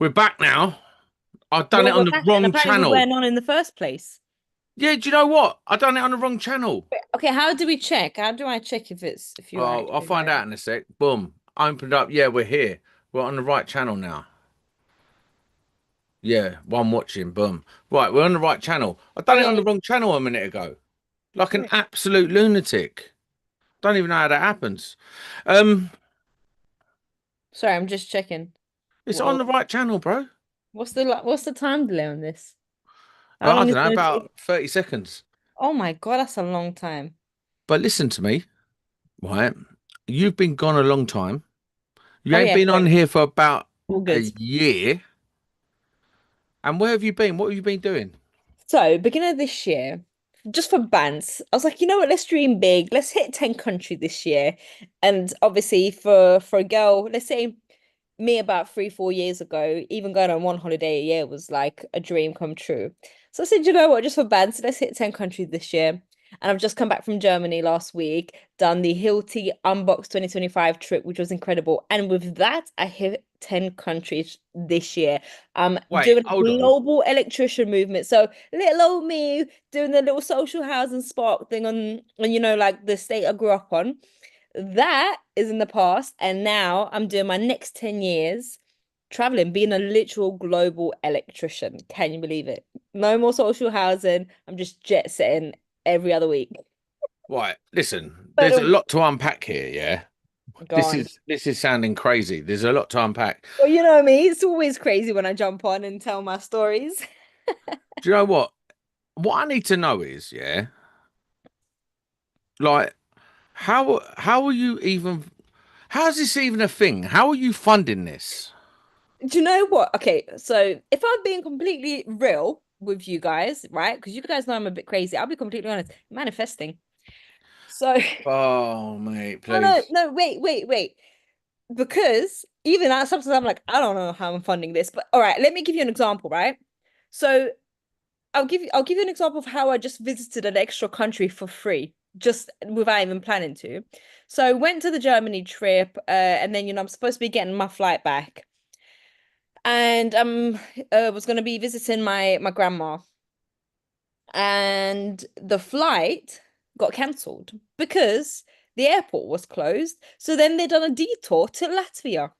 We're back now. I've done it Well, on we're the back, and wrong apparently we channel. weren't on in the first place. Yeah, do you know what? I done it on the wrong channel. Okay, how do we check? How do I check if you're Oh, I'll actually find live? out in a sec. Boom. Opened up. Yeah, we're here. We're on the right channel now. Yeah, one watching. Boom. Right, we're on the right channel. I Oh done it yeah, on the wrong channel a minute ago. Like an yeah. absolute lunatic. Don't even know how that happens. Um, Sorry, I'm just checking. it's on Whoa, the right channel, bro. what's the time delay on this? How I long is don't know, it gonna take? about 30 seconds. Oh my God, that's a long time. But listen to me, right? You've been gone a long time. You Oh ain't yeah, been on sorry. here for about All a good. year. And where have you been? What have you been doing? So, beginning of this year, just for bands, I was like, you know what, let's dream big. Let's hit 10 countries this year. And obviously for a girl, let's say me about 3, 4 years ago, even going on one holiday a year was like a dream come true. So I said, you know what, just for bands, let's hit 10 countries this year. And I've just come back from Germany last week, done the Hilti Unbox 2025 trip, which was incredible. And with that, I hit 10 countries this year. I'm Wait, doing a hold on. global electrician movement. So little old me doing the little social housing spark thing on like the state I grew up on. That is in the past, and now I'm doing my next 10 years traveling, being a literal global electrician. Can you believe it? No more social housing. I'm just jet setting every other week. Right, listen, But there's a lot to unpack here, yeah? go This on. is this is sounding crazy. There's a lot to unpack. Well, you know me, it's always crazy when I jump on and tell my stories. Do you know what? What I need to know is, yeah, like how are you even how is this even a thing? How are you funding this? Do you know what? Okay, so if I'm being completely real with you guys, right? Because you guys know I'm a bit crazy, I'll be completely honest. Manifesting. So, Oh, mate, oh no, please. no, wait. Because even that sometimes I'm like, I don't know how I'm funding this, but all right, let me give you an example, right? So I'll give you an example of how I just visited an extra country for free, just without even planning to. So I went to the Germany trip, and then I'm supposed to be getting my flight back, and was going to be visiting my grandma, and the flight got cancelled because the airport was closed. So then they done a detour to Latvia.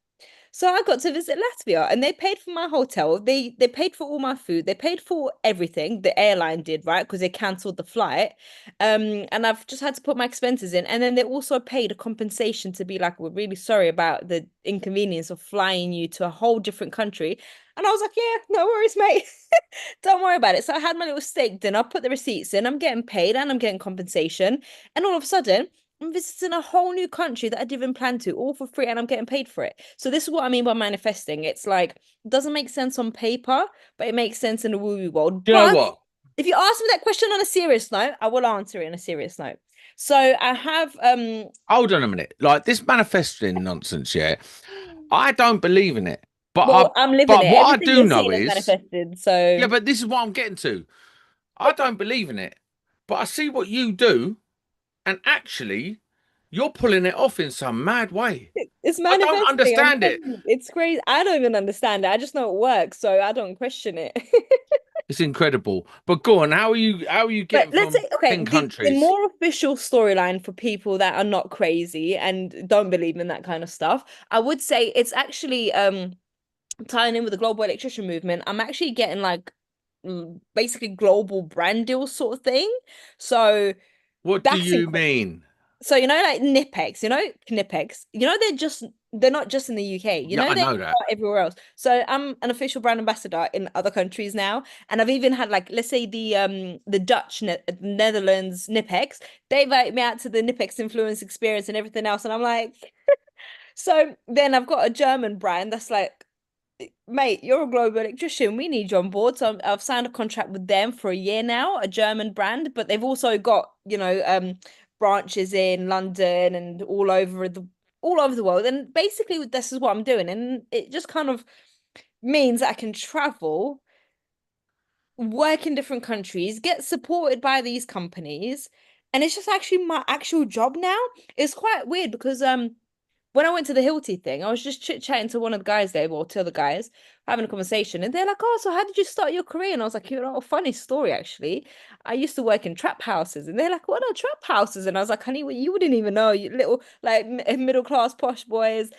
So I got to visit Latvia, and they paid for my hotel. They paid for all my food. They paid for everything. The airline did, right? Because they cancelled the flight. And I've just had to put my expenses in. And then they also paid a compensation to be like, we're really sorry about the inconvenience of flying you to a whole different country. And I was like, yeah, no worries, mate. Don't worry about it. So I had my little steak dinner, put the receipts in, I'm getting paid and I'm getting compensation. And all of a sudden, I'm visiting a whole new country that I didn't even plan to, all for free, and I'm getting paid for it. So this is what I mean by manifesting. It's like it doesn't make sense on paper, but it makes sense in the woo-woo world. Do you know But what? if you ask me that question on a serious note, I will answer it in a serious note. So I have Hold on a minute. Like this manifesting nonsense, yeah. I don't believe in it. But well, I'm living it. what I Everything do you're know seeing is is, manifested. yeah, So but this is what I'm getting to. I don't believe in it. But I see what you do, and actually, you're pulling it off in some mad way. it's I don't manifesting. I'm understand it. telling you, it's crazy. I don't even understand it. I just know it works, so I don't question it. It's incredible. But go on, how are you But getting let's from say, okay, 10 the countries? more official storyline for people that are not crazy and don't believe in that kind of stuff, I would say it's actually tying in with the global electrician movement. I'm actually getting like basically global brand deals sort of thing. So What do that's you incredible. mean? So like Knipex, Knipex, they're not just in the UK, Yeah, I they know that. are everywhere else. So I'm an official brand ambassador in other countries now, and I've even had like let's say the Dutch Netherlands Knipex, they invite me out to the Knipex influence experience and everything else, and I'm like, so then I've got a German brand that's like, mate, you're a global electrician. We need you on board. So I've signed a contract with them for a year now, a German brand, but they've also got, branches in London and all over the world. And basically this is what I'm doing. And it just kind of means that I can travel, work in different countries, get supported by these companies. And it's just actually my actual job now. It's quite weird because when I went to the Hilti thing, I was just chit-chatting to one of the guys there, or two other guys, having a conversation, and they're like, "Oh, so how did you start your career?" And I was like, "You know, a funny story actually. I used to work in trap houses," and they're like, "What are trap houses?" And I was like, "Honey, well, you wouldn't even know, you little like middle class posh boys."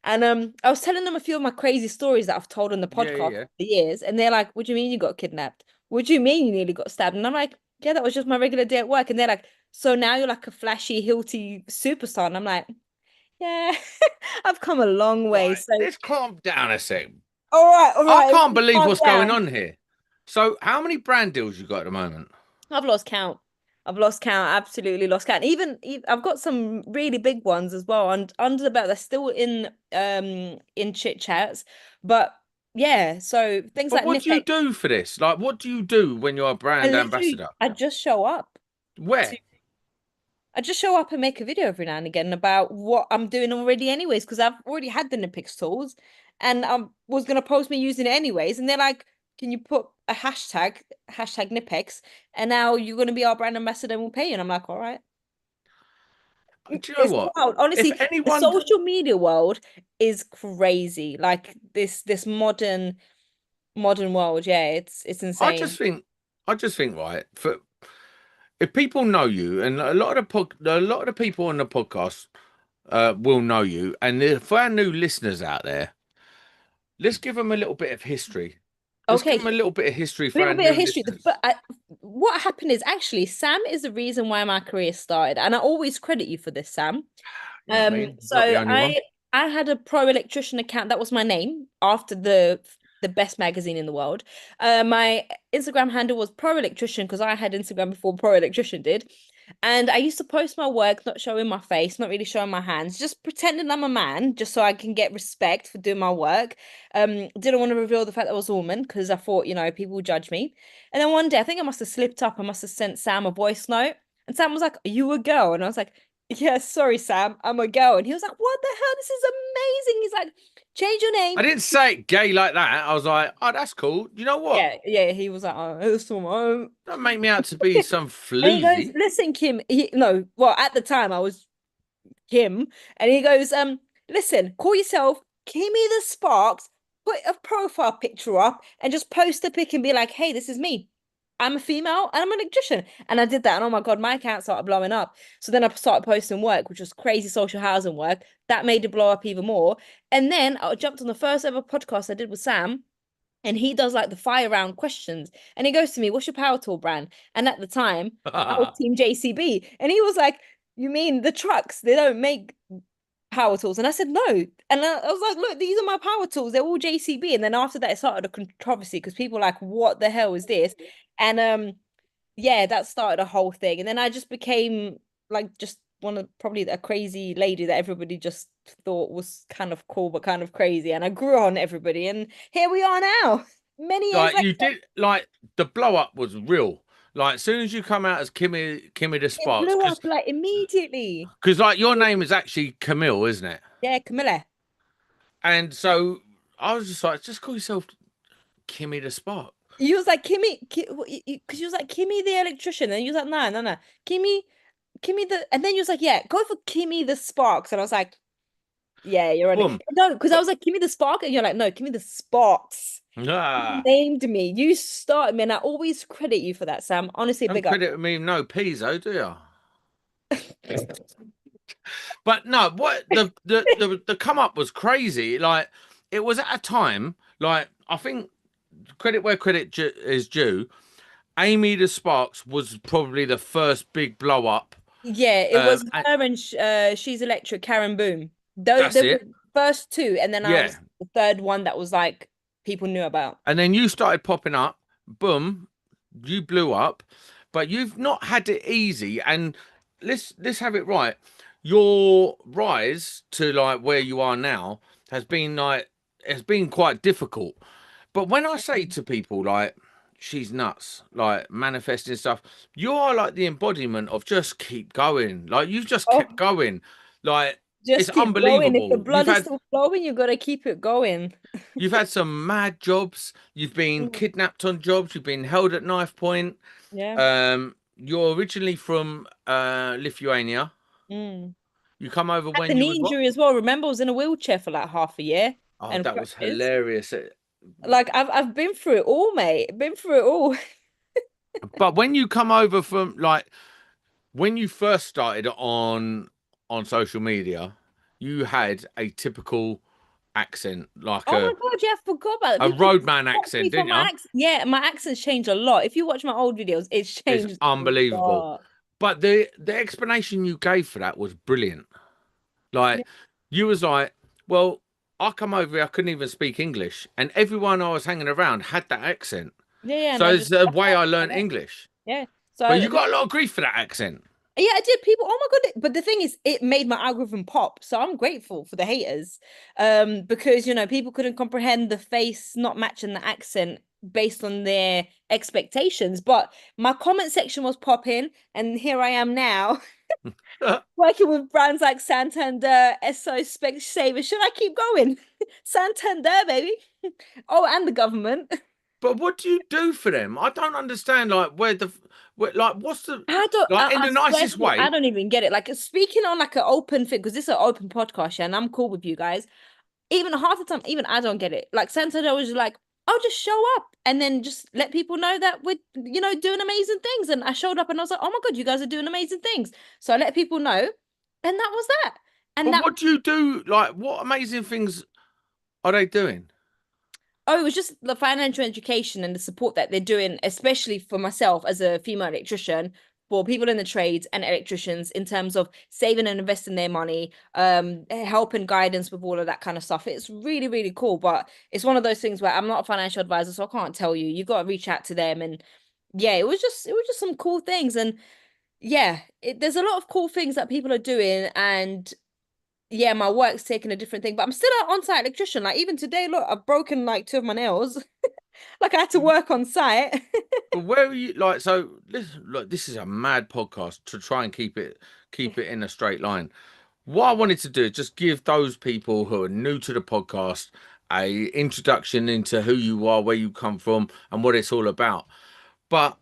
And I was telling them a few of my crazy stories that I've told on the Yeah, podcast yeah, for yeah. years, and they're like, "What do you mean you got kidnapped? What do you mean you nearly got stabbed?" And I'm like, "Yeah, that was just my regular day at work." And they're like, "So now you're like a flashy, Hilti superstar?" And I'm like, yeah, I've come a long way. Right, So, let's calm down a sec. all I right, can't believe calm what's going down. on here. So, how many brand deals you got at the moment? I've lost count. I've lost count. Absolutely lost count. I've got some really big ones as well, and under the belt, they're still in chit chats. But yeah, so things But like what do you Nipex, do for this? Like, what do you do when you're a brand ambassador? I just show up. Where? I just show up and make a video every now and again about what I'm doing already, anyways, because I've already had the Nipix tools and I was going to post me using it anyways. And they're like, can you put a hashtag Nipex, and now you're going to be our brand ambassador and we'll pay you. And I'm like, all right. Do you know It's what? wild. If Honestly, the anyone, social media world is crazy. Like this modern world. Yeah, it's I just insane. think, I just think, right, for if people know you, and a lot of the people on the podcast will know you, and for our new listeners out there, let's give them a little bit of history. Let's give Okay, them a little bit of history a for our little bit of new history. listeners. What happened is actually Sam is the reason why my career started, and I always credit you for this, Sam. You know what I mean? So Not the only one. I had a pro electrician account. That was my name after the best magazine in the world. My Instagram handle was pro electrician because I had Instagram before pro electrician did. And I used to post my work, not showing my face, not really showing my hands, just pretending I'm a man, just so I can get respect for doing my work. Didn't want to reveal the fact that I was a woman because I thought, people would judge me. And then one day, I think I must have slipped up. I must have sent Sam a voice note. And Sam was like, "Are you a girl?" And I was like, "Yeah, sorry, Sam, I'm a girl." And he was like, "What the hell? This is amazing." He's like, "Change your name." I didn't say it gay like that. I was like, oh, that's cool. You know what? Yeah, yeah. He was like, "Oh, it's someone." Don't make me out to be some And he goes, floozy. "Listen, Kim." No, well, at the time I was Kim, and he goes, "Listen, call yourself Kimmy the Sparks. Put a profile picture up and just post a pic and be like, hey, this is me. I'm a female and I'm an electrician." And I did that, and oh my God, my account started blowing up. So then I started posting work, which was crazy social housing work. That made it blow up even more. And then I jumped on the first ever podcast I did with Sam, and he does like the fire round questions. And he goes to me, "What's your power tool brand?" And at the time, I was Team JCB. And he was like, "You mean the trucks? They don't make power tools?" And I said, "No." And I was like, "Look, these are my power tools. They're all JCB." And then after that, it started a controversy because people were like, "What the hell is this?" And yeah, that started a whole thing. And then I just became like just one of probably a crazy lady that everybody just thought was kind of cool but kind of crazy. And I grew on everybody. And here we are now, many years Like later. you did, like the blow up was real. Like as soon as you come out as Kimmy the It Sparks, blew up like immediately. like your name is actually Camille, isn't it? Yeah, Camilla. And so I was just like, just call yourself Kimmy the Spark. You was like Kimmy, because you was like Kimmy the electrician, and you was like, "No, no, no, Kimmy, Kimmy the," and then you was like, "Yeah, go for Kimmy the Sparks," and I was like, "Yeah, you're on it." Boom. No, because I But was like, "Kimmy the Spark," and you're like, "No, Kimmy the Sparks." You ah, named me. You started me, and I always credit you for that, Sam. Honestly, don't big up. credit me no peas, though, do you? But no, what the come up was crazy. Like it was at a time, like I think credit where is due. Amy the Sparks was probably the first big blow up. Yeah, it was And her and She's Electric, Karen Boom. that's They were it. the first two, and then I Yeah. was the third one that was like people knew about. And then you started popping up. Boom, you blew up. But you've not had it easy. And let's have it right. Your rise to like where you are now has been quite difficult. But when I say to people like she's nuts, like manifesting stuff, you are like the embodiment of just keep going. Like you've just kept Oh, going. Like it's just keep going. If the unbelievable. blood is still flowing, you gotta keep it going. You've had some mad jobs. You've been Mm. kidnapped on jobs. You've been held at knife point. Yeah. You're originally from Lithuania. Mm. You come over Had the when you knee was what? injury as well. Remember, I was in a wheelchair for like half a year Oh, and that was crutches. hilarious. Like I've been through it all, mate. Been through it all. But when you come over from like when you first started on social media, you had a typical accent, like Oh my God, yeah, I forgot about it. a People roadman stop me accent, for didn't my you? accent. Yeah, my accent's changed a lot. If you watch my old videos, it's It's changed a unbelievable. lot. But the explanation you gave for that was brilliant. Like Yeah, you was like, well, I come over here, I couldn't even speak English, and everyone I was hanging around had that accent. yeah, and So I it's just the left way I that. learned English. Yeah. But you So got a lot of grief for that accent. yeah, I did. People, oh my God. But the thing is, it made my algorithm pop. So I'm grateful for the haters. Because people couldn't comprehend the face not matching the accent based on their expectations. But my comment section was popping, and here I am now, working with brands like Santander, Esso, Specsavers. Should I keep going? Santander, baby. Oh, and the government. But what do you do for them? I don't understand. Like like what's the I don't. like in I the swear nicest to you, I way? don't even get it. Like speaking on like an open thing, because this is an open podcast, yeah, and I'm cool with you guys. Even half the time, even I don't get it. Like Santander was like, "I'll just show up and then just let people know that we're, doing amazing things." And I showed up and I was like, "Oh my God, you guys are doing amazing things." So I let people know, and that was that. And But that what do you do? Like what amazing things are they doing? Oh, it was just the financial education and the support that they're doing, especially for myself as a female electrician, for people in the trades and electricians in terms of saving and investing their money, help and guidance with all of that kind of stuff. It's really, really cool. But it's one of those things where I'm not a financial advisor, so I can't tell you. You got to reach out to them. And yeah, it was just some cool things. And yeah, there's a lot of cool things that people are doing. And yeah, my work's taking a different thing, but I'm still an on-site electrician. Like even today, look, I've broken like two of my nails. Like I had to work on site. But where are you like so this is a mad podcast to try and keep it in a straight line. What I wanted to do is just give those people who are new to the podcast a introduction into who you are, where you come from, and what it's all about. But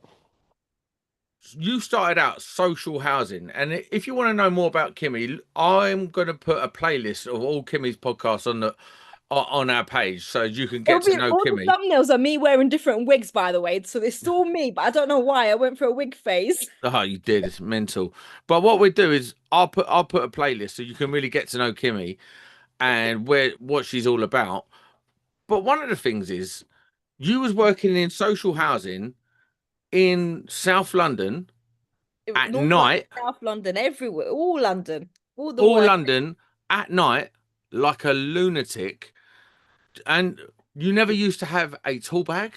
you started out social housing, and if you want to know more about Kimmy, I'm going to put a playlist of all Kimmy's podcasts on our page, so you can It'll get to be know all the Kimmy. thumbnails are me wearing different wigs, by the way. So it's still me, but I don't know why. I went through a wig phase. Oh, you did. It's mental. But what we do is I'll put a playlist so you can really get to know Kimmy and where what she's all about. But one of the things is you was working in social housing in South London at North London, night, South London, everywhere, all London, all the all work. London at night, like a lunatic. And you never used to have a tool bag.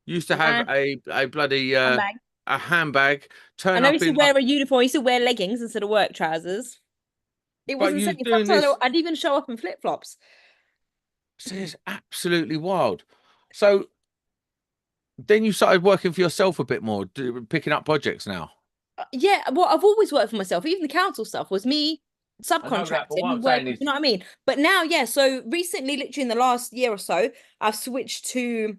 You used to have Nah, a bloody handbag. a handbag. I Turn never up used to in like, wear a uniform. I used to wear leggings instead of work trousers. It was but you insane. was doing Sometimes this. I'd even show up in flip-flops. It's absolutely wild. So then you started working for yourself a bit more, picking up projects now. Yeah, well, I've always worked for myself. Even the council stuff was me I know that, but what subcontracting, I'm saying working, you is, know what I mean? But now, yeah, so recently, literally in the last year or so, I've switched to,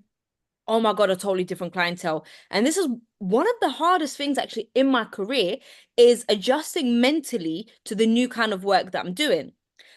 oh my God, a totally different clientele. And this is one of the hardest things actually in my career is adjusting mentally to the new kind of work that I'm doing.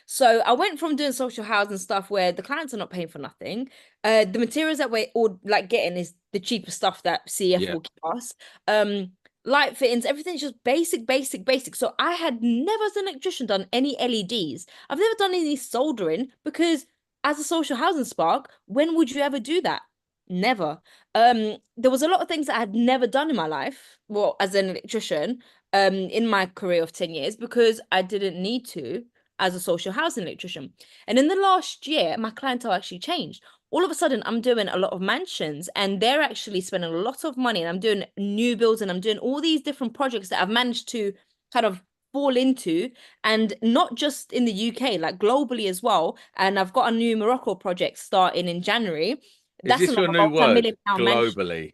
So I went from doing social housing stuff where the clients are not paying for nothing. The materials that we're all like getting is the cheapest stuff that CF yeah, will give us. Um, Light fittings, everything's just basic, basic, basic. So I had never as an electrician done any LEDs. I've never done any soldering because as a social housing spark, when would you ever do that? Never. There was a lot of things that I had never done in my life, well, as an electrician, in my career of 10 years because I didn't need to as a social housing electrician. And in the last year, my clientele actually changed. All of a sudden, I'm doing a lot of mansions and they're actually spending a lot of money and I'm doing new builds and I'm doing all these different projects that I've managed to kind of fall into and not just in the UK, like globally as well. And I've got a new Morocco project starting in January. is That's this your another new word? multi-million pound mansion. Globally,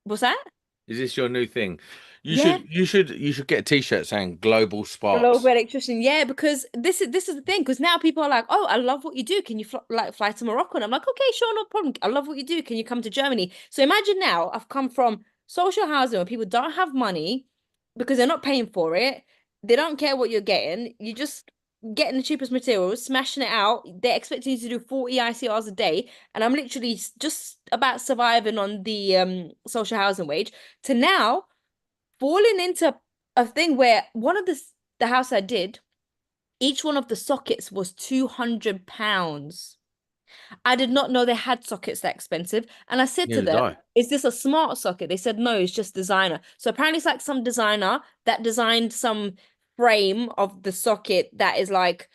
What's that? is this your new thing? You Yeah. should you should get a t-shirt saying Global Global Sparks. electrician, yeah, because this is the thing. Because now people are like, "Oh, I love what you do. Can you fly to Morocco?" And I'm like, "Okay, sure, no problem. I love what you do. Can you come to Germany?" So imagine now I've come from social housing where people don't have money because they're not paying for it. They don't care what you're getting. You just getting the cheapest materials, smashing it out. They're expecting you to do 40 ICRs a day, and I'm literally just about surviving on the social housing wage, to now falling into a thing where one of the house I did, each one of the sockets was £200. I did not know they had sockets that expensive. And I said to Neither did them, I. is this a smart socket? They said, no, it's just designer. So apparently it's like some designer that designed some frame of the socket that is like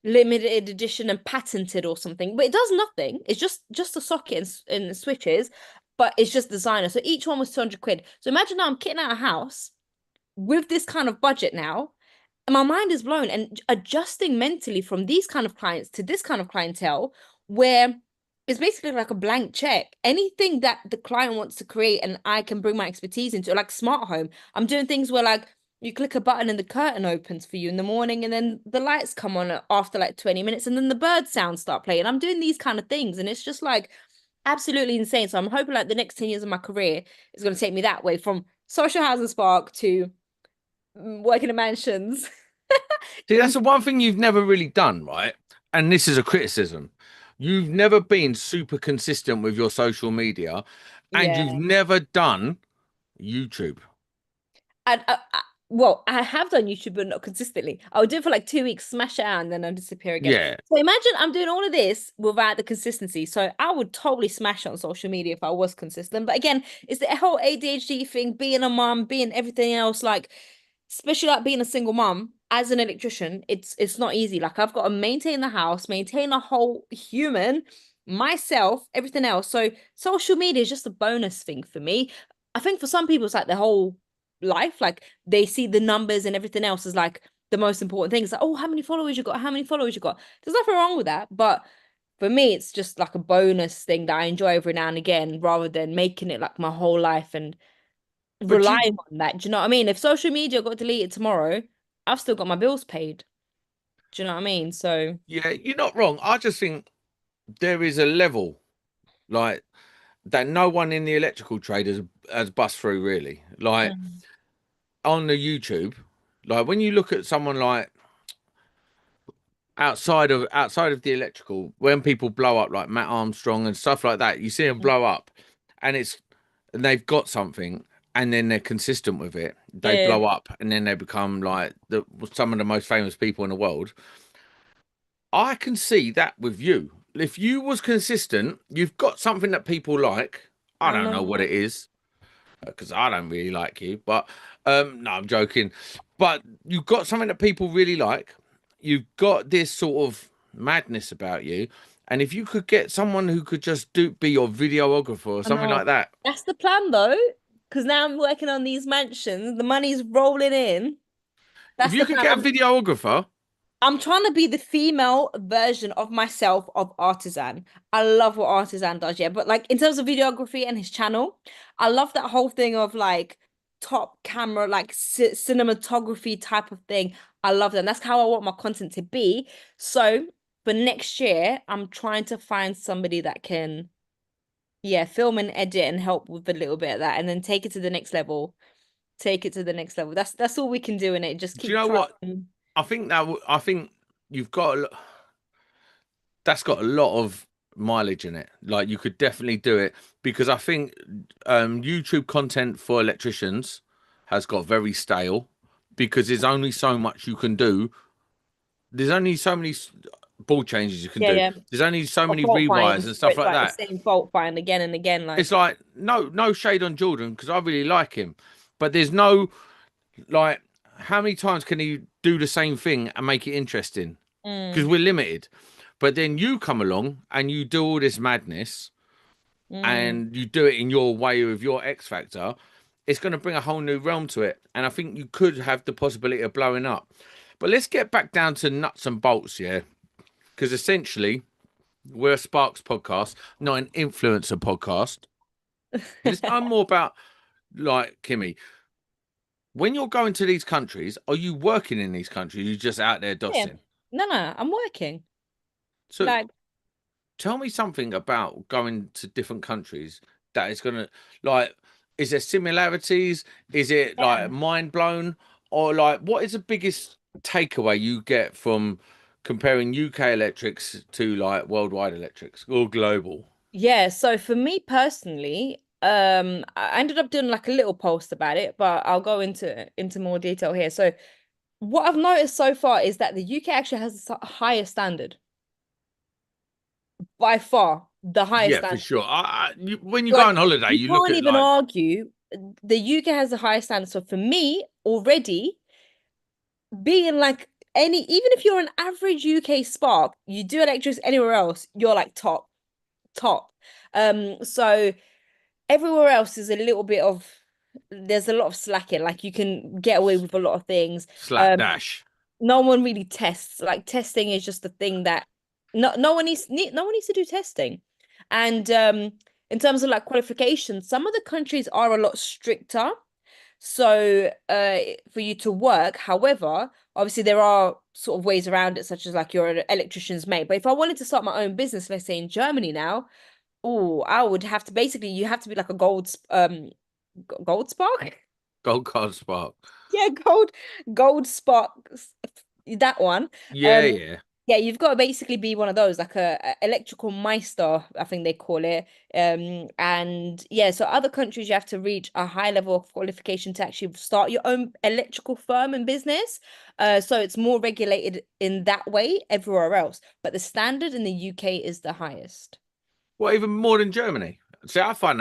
limited edition and patented or something. But it does nothing. It's just a socket and switches, but it's just designer. So each one was 200 quid. So imagine now I'm kitting out a house with this kind of budget now, my mind is blown, and adjusting mentally from these kind of clients to this kind of clientele where it's basically like a blank check. Anything that the client wants to create and I can bring my expertise into, like smart home. I'm doing things where like you click a button and the curtain opens for you in the morning, and then the lights come on after like 20 minutes, and then the bird sounds start playing. I'm doing these kind of things, and it's just like absolutely insane. So I'm hoping like the next 10 years of my career is going to take me that way, from social housing spark to working in mansions. See, that's the one thing you've never really done, right? And this is a criticism. You've never been super consistent with your social media, and you've Yeah. never done YouTube. Well, I have done YouTube, but not consistently. I would do it for like 2 weeks, smash it out, and then I'll disappear again. Yeah. So imagine I'm doing all of this without the consistency. So I would totally smash it on social media if I was consistent. But again, it's the whole ADHD thing, being a mom, being everything else, like especially like being a single mom as an electrician, it's not easy. Like I've got to maintain the house, maintain a whole human, myself, everything else. So social media is just a bonus thing for me. I think for some people it's like their whole life. Like they see the numbers and everything else as like the most important thing. It's like, oh, how many followers you got? How many followers you got? There's nothing wrong with that. But for me, it's just like a bonus thing that I enjoy every now and again, rather than making it like my whole life and But you, relying on that. Do you know what I mean? If social media got deleted tomorrow, I've still got my bills paid. Do you know what I mean? So yeah, you're not wrong. I just think there is a level like that no one in the electrical trade has bust through really. Like mm, on the YouTube, like when you look at someone like outside of the electrical, when people blow up like Matt Armstrong and stuff like that, you see them mm, blow up, and they've got something, and then they're consistent with it. They yeah, blow up, and then they become like some of the most famous people in the world. I can see that with you. If you was consistent, you've got something that people like. I I don't know what know. it is because I don't really like you, but no, I'm joking. But you've got something that people really like. You've got this sort of madness about you, and if you could get someone who could just be your videographer or I something like know. that, That's the plan though, because now I'm working on these mansions. The money's rolling in. if That's you the could plan. get a videographer, I'm trying to be the female version of myself of Artisan. I love what Artisan does, yeah. But like in terms of videography and his channel, I love that whole thing of like top camera, like cinematography type of thing. I love that. And that's how I want my content to be. So for next year, I'm trying to find somebody that can, yeah, film and edit and help with a little bit of that, and then take it to the next level. Take it to the next level. That's all we can do in it. Just do you keep know what? trying. I think you've got that's got a lot of mileage in it. Like you could definitely do it because I think YouTube content for electricians has got very stale because there's only so much you can do. There's only so many ball changes you can Yeah, do. yeah. There's only so Or many fault rewires find, and where stuff it's like like the that. same fault find again and again. It's Like, like no shade on Jordan because I really like him, but there's no like how many times can he do the same thing and make it interesting? Because mm, we're limited. But then you come along and you do all this madness mm. and you do it in your way with your X Factor, it's going to bring a whole new realm to it. And I think you could have the possibility of blowing up. But let's get back down to nuts and bolts, yeah? Because essentially, we're a Sparks podcast, not an influencer podcast. Let's know more about, like, Kimmy. When you're going to these countries, are you working in these countries? Are you just out there Yeah. dossing? No, I'm working. So Like, tell me something about going to different countries that is gonna like is there similarities? Is it yeah. like mind blown? Or like what is the biggest takeaway you get from comparing UK electrics to like worldwide electrics or global? Yeah, so for me personally, I ended up doing like a little post about it, but I'll go into more detail here. So what I've noticed so far is that the UK actually has a higher standard, by far the highest Yeah, for standard. sure. When you go Like on holiday, you you look can't at even like argue the UK has the highest standard. So for me, already being like even if you're an average UK spark, you do electrics anywhere else, you're like top. So everywhere else is a little bit of there's a lot of slacking. Like you can get away with a lot of things. Um, slapdash. no one really tests. Like testing is just a thing that no one needs to do testing. And in terms of like qualifications, some of the countries are a lot stricter. So for you to work, however, obviously there are sort of ways around it, such as like you're an electrician's mate. But if I wanted to start my own business, let's say in Germany now, oh, I would have to basically you have to be like a gold spark. Gold card spark. Yeah, gold spark, that one. Yeah, Um, yeah. yeah, you've got to basically be one of those, like a electrical meister, I think they call it. And yeah, so other countries you have to reach a high level of qualification to actually start your own electrical firm and business. So it's more regulated in that way everywhere else, but the standard in the UK is the highest. Well, even more than Germany. See, I find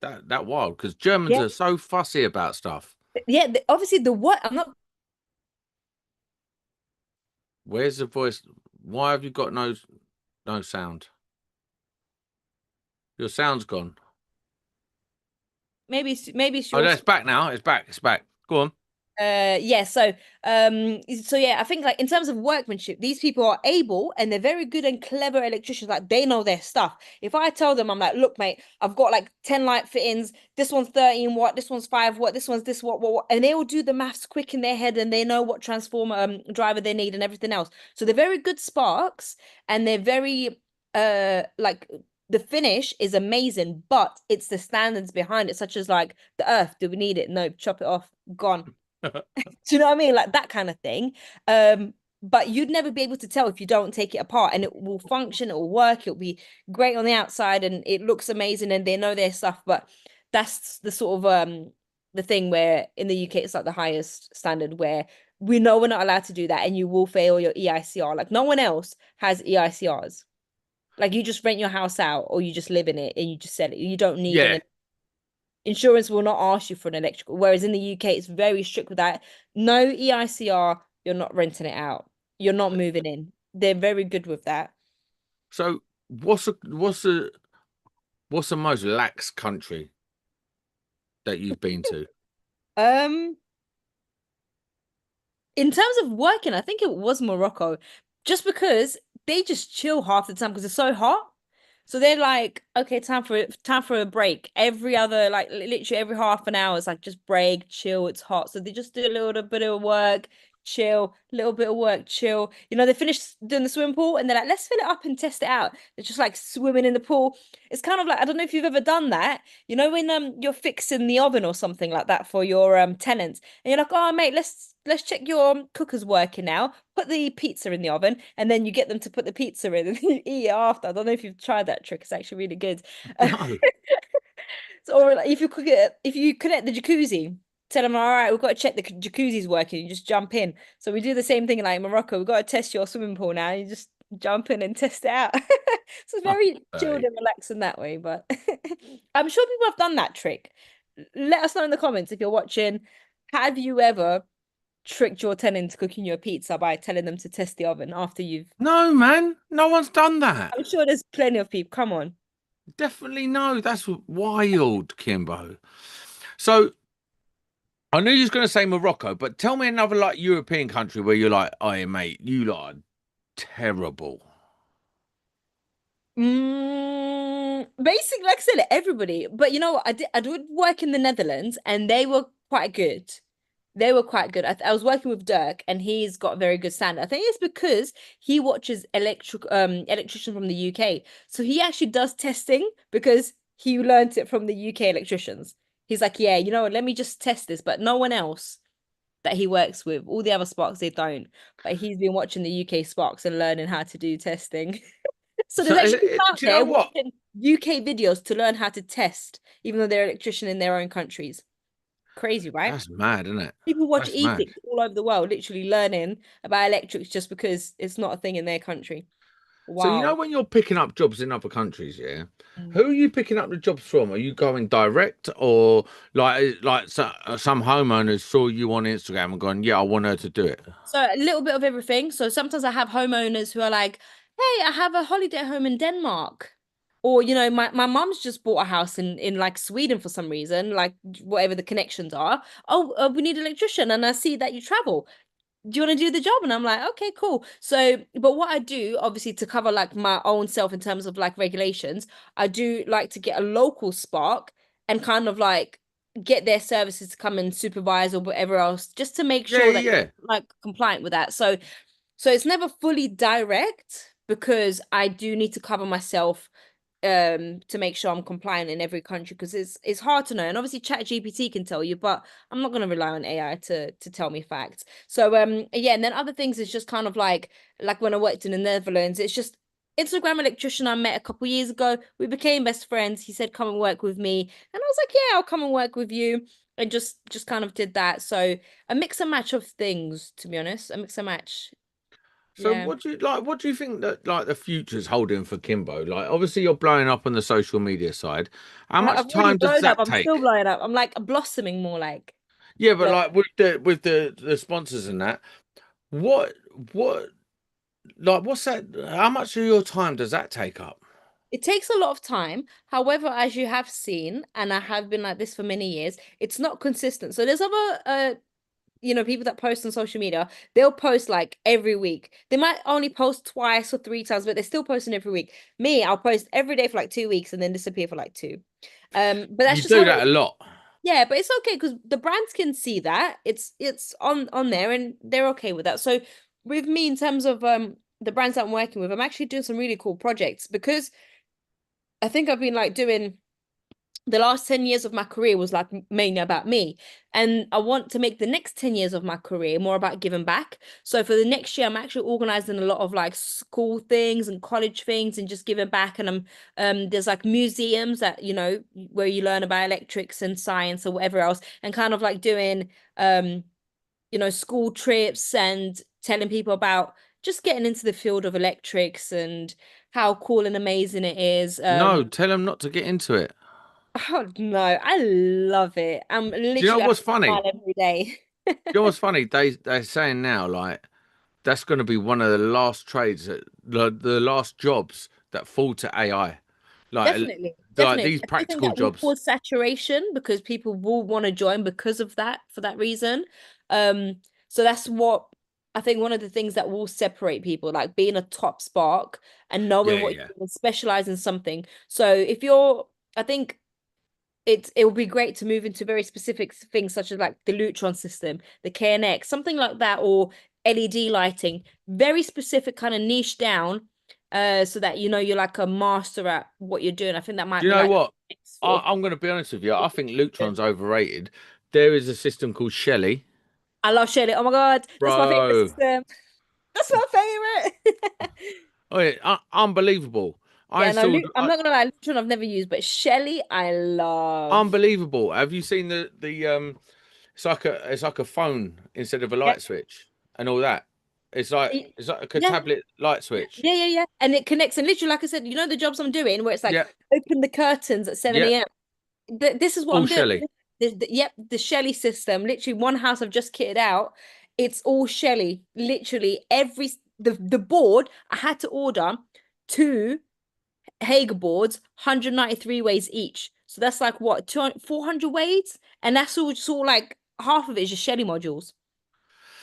that wild because Germans Yeah, are so fussy about stuff. yeah. Obviously, the what I'm not Where's the voice? Why have you got no sound? Your sound's gone. maybe it's Oh, your that's back now. It's back. It's back. Go on. yeah, so yeah, I think like in terms of workmanship, these people are able and they're very good and clever electricians. Like they know their stuff. If I tell them, I'm like, look, mate, I've got like 10 light fittings, this one's 13 watt, this one's 5 watt, this one's this what, and they will do the maths quick in their head and they know what transformer driver they need and everything else. So they're very good sparks and they're very like the finish is amazing, but it's the standards behind it, such as like the earth, do we need it? No, chop it off, gone. Do you know what I mean? Like that kind of thing. But you'd never be able to tell if you don't take it apart, and it will function, it will work, it'll be great on the outside and it looks amazing and they know their stuff. But that's the sort of the thing where in the UK it's like the highest standard where we know we're not allowed to do that and you will fail your EICR. Like no one else has EICRs. Like you just rent your house out or you just live in it and you just sell it. You don't need Yeah. an insurance will not ask you for an electrical. Whereas in the UK, it's very strict with that. No EICR, you're not renting it out. You're not moving in. They're very good with that. So what's the most lax country that you've been to? Um, in terms of working, I think it was Morocco, just because they just chill half the time because it's so hot. So they're like, okay, time for a break. Every other, like literally every half an hour, it's like just break, chill. It's hot, so they just do a little bit of work, chill, a little bit of work, chill. You know, they finish doing the swimming pool and they're like, let's fill it up and test it out. They're just like swimming in the pool. It's kind of like I don't know if you've ever done that. You know, when you're fixing the oven or something like that for your tenants, and you're like, oh mate, let's check your cooker's working now. Put the pizza in the oven, and then you get them to put the pizza in, and you eat it after. I don't know if you've tried that trick. It's actually really good. No. So, or like, if you cook it, if you connect the jacuzzi, tell them, all right, we've got to check the jacuzzi's working. You just jump in. So we do the same thing like Morocco. We've got to test your swimming pool now. You just jump in and test it out. So it's very chilled Okay. and relaxing that way. But I'm sure people have done that trick. Let us know in the comments if you're watching. Have you ever tricked your tenant into cooking you a pizza by telling them to test the oven after you've No, man. No one's done that. I'm sure there's plenty of people. Come on. Definitely no. That's wild, Kimbo. So I knew you was going to say Morocco, but tell me another like European country where you're like, oh, mate, you lot are terrible. Basically, like I said, everybody. But you know what? I did work in the Netherlands and they were quite good. They were quite good. I was working with Dirk and he's got a very good standard. I think it's because he watches electricians from the UK. So he actually does testing because he learned it from the UK electricians. He's like, yeah, you know what, let me just test this, but no one else that he works with. All the other Sparks, they don't. But he's been watching the UK Sparks and learning how to do testing. So So there's actually people out do you know there what? watching UK videos to learn how to test, even though they're an electrician in their own countries. Crazy, right? That's mad, isn't it? People watch That's mad. ethics all over the world, literally learning about electrics just because it's not a thing in their country. So you know Wow. when you're picking up jobs in other countries, yeah, Mm. who are you picking up the jobs from? Are you going direct, or some homeowners saw you on Instagram and gone, yeah, I want her to do it? So a little bit of everything. So sometimes I have homeowners who are like, "Hey, I have a holiday home in Denmark." Or, my mom's just bought a house in like Sweden for some reason, like whatever the connections are. Oh, we need an electrician, and I see that you travel. Do you want to do the job? And I'm like, okay, cool. So, but what I do, obviously, to cover like my own self in terms of like regulations, I do like to get a local spark and kind of like get their services to come and supervise or whatever else, just to make Yeah, sure that yeah. you're like compliant with that. So it's never fully direct because I do need to cover myself to make sure I'm compliant in every country because it's hard to know. And obviously ChatGPT can tell you, but I'm not gonna rely on AI to tell me facts. So yeah, and then other things is just kind of like when I worked in the Netherlands, it's just Instagram electrician I met a couple years ago. We became best friends. He said, come and work with me. And I was like, yeah, I'll come and work with you. And just kind of did that. So a mix and match of things, to be honest. A mix and match. So Yeah. what do you like? What do you think that like the future's holding for Kimbo? Like, obviously you're blowing up on the social media side. How I've much already time does blown up. that I'm still take? blowing up. I'm like blossoming more like. Yeah, but Blow. like with the sponsors and that, what what what's that? How much of your time does that take up? It takes a lot of time. However, as you have seen, and I have been like this for many years, it's not consistent. So there's other people that post on social media, they'll post like every week. They might only post twice or three times, but they're still posting every week. Me, I'll post every day for like 2 weeks and then disappear for like two. But that's You just do how it that a lot. yeah, but it's okay because the brands can see that. It's on there and they're okay with that. So with me in terms of the brands that I'm working with, I'm actually doing some really cool projects because I think I've been like doing the last 10 years of my career was like mainly about me. And I want to make the next 10 years of my career more about giving back. So for the next year, I'm actually organizing a lot of like school things and college things and just giving back. And there's like museums that, where you learn about electrics and science or whatever else, and kind of like doing school trips and telling people about just getting into the field of electrics and how cool and amazing it is. No, tell them not to get into it. Oh no, I love it. Do you know I what's funny? smile every day. Do you know what's funny? They're saying now like that's going to be one of the last trades that the last jobs that fall to AI. Like Definitely, like definitely. these I do think practical that will jobs. cause saturation because people will want to join because of that, for that reason. So that's what I think one of the things that will separate people, like being a top spark and Yeah, knowing what yeah. you can specialize in something. So I think it would be great to move into very specific things such as like the Lutron system, the KNX, something like that, or LED lighting, very specific kind of niche down, so that you're like a master at what you're doing. I think that Do might you be know like the what? next sort of I'm going to be honest with you. I think thing. Lutron's overrated. There is a system called Shelly, I love Shirley. Oh my God, that's my favorite bro. system. That's my favorite. Oh, yeah, unbelievable. I Yeah, no, installed I'm not gonna lie, Lutron I've never used, but Shelly I love. unbelievable. Have you seen the? It's like a phone instead of a Yeah. light switch and all that. It's like Y- it's like a Yeah, tablet light switch. yeah, yeah, yeah. And it connects. And literally, like I said, the jobs I'm doing where it's like Yeah, open the curtains at 7 yeah. a.m. This is what All I'm doing. Shelly. Yep, the Shelly system. Literally, one house I've just kitted out. It's all Shelly. Literally, the board I had to order two Hager boards, 193 weights each. So that's like what, 200, 400 weights? And that's all like half of it is just Shelly modules.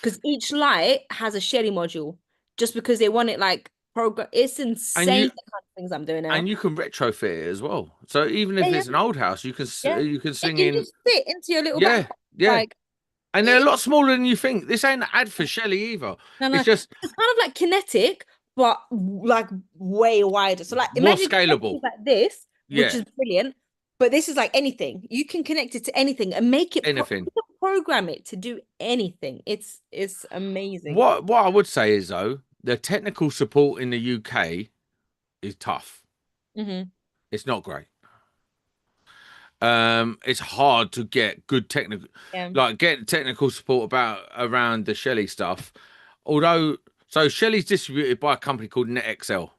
Because each light has a Shelly module. Just because they want it like program. It's And insane you the kind of things I'm doing and now. you can retrofit it as well. So even Yeah, if yeah, it's an old house, yeah. you can It sling can in. just fit into your little Yeah, backpack. yeah. Like And they're a it, lot smaller than you think. This ain't an ad for Shelly either. no, no. It's just It's kind of like kinetic, but like way wider. So like more imagine kinetic scalable. is like this, which Yeah, is brilliant. But this is like anything. You can connect it to anything and make it anything. program it to do anything. It's amazing. What I would say is though, the technical support in the UK is tough. Hmm. It's not great. It's hard to get good technical, Yeah. like get technical support about around the Shelly stuff. Although, so Shelly's distributed by a company called NetXL,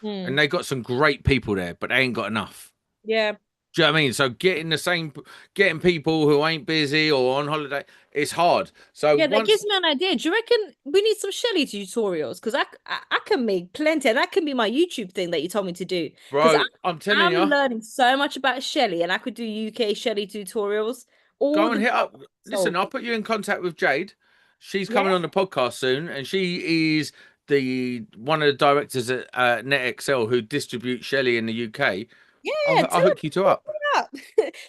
and Mm. they got some great people there, but they ain't got enough. Yeah. Do you know what I mean? So getting people who ain't busy or on holiday, it's hard. So Yeah, that once, gives me an idea. Do you reckon we need some Shelly tutorials? Because I can make plenty, and that can be my YouTube thing that you told me to do. Because bro, I'm telling I'm you, learning so much about Shelly, and I could do UK Shelly tutorials. All go and the hit up. problems Listen, solved. I'll put you in contact with Jade. She's Yeah, coming on the podcast soon, and she is the one of the directors at NetXL who distributes Shelly in the UK. yeah. I'll Tell hook you two up, her up.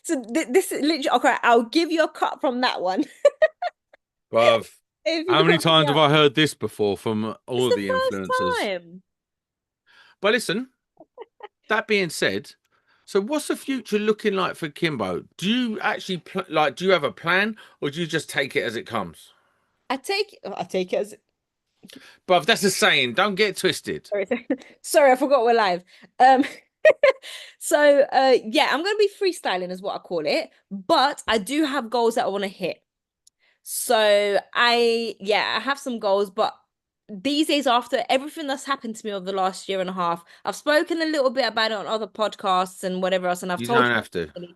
So this is literally okay. I'll give you a cut from that one bruv. if How you many hook me times have up. I heard this before from It's all the the first influencers? time. But listen, that being said, so what's the future looking like for Kimbo? Do you actually do you have a plan, or do you just take it as it comes? I take it as But that's a saying. Don't get twisted. sorry, sorry, I forgot we're live. Um, so yeah, I'm gonna be freestyling is what I call it, but I do have goals that I want to hit. So I have some goals, but these days after everything that's happened to me over the last year and a half, I've spoken a little bit about it on other podcasts and whatever else, and I've You told don't you. have to. Do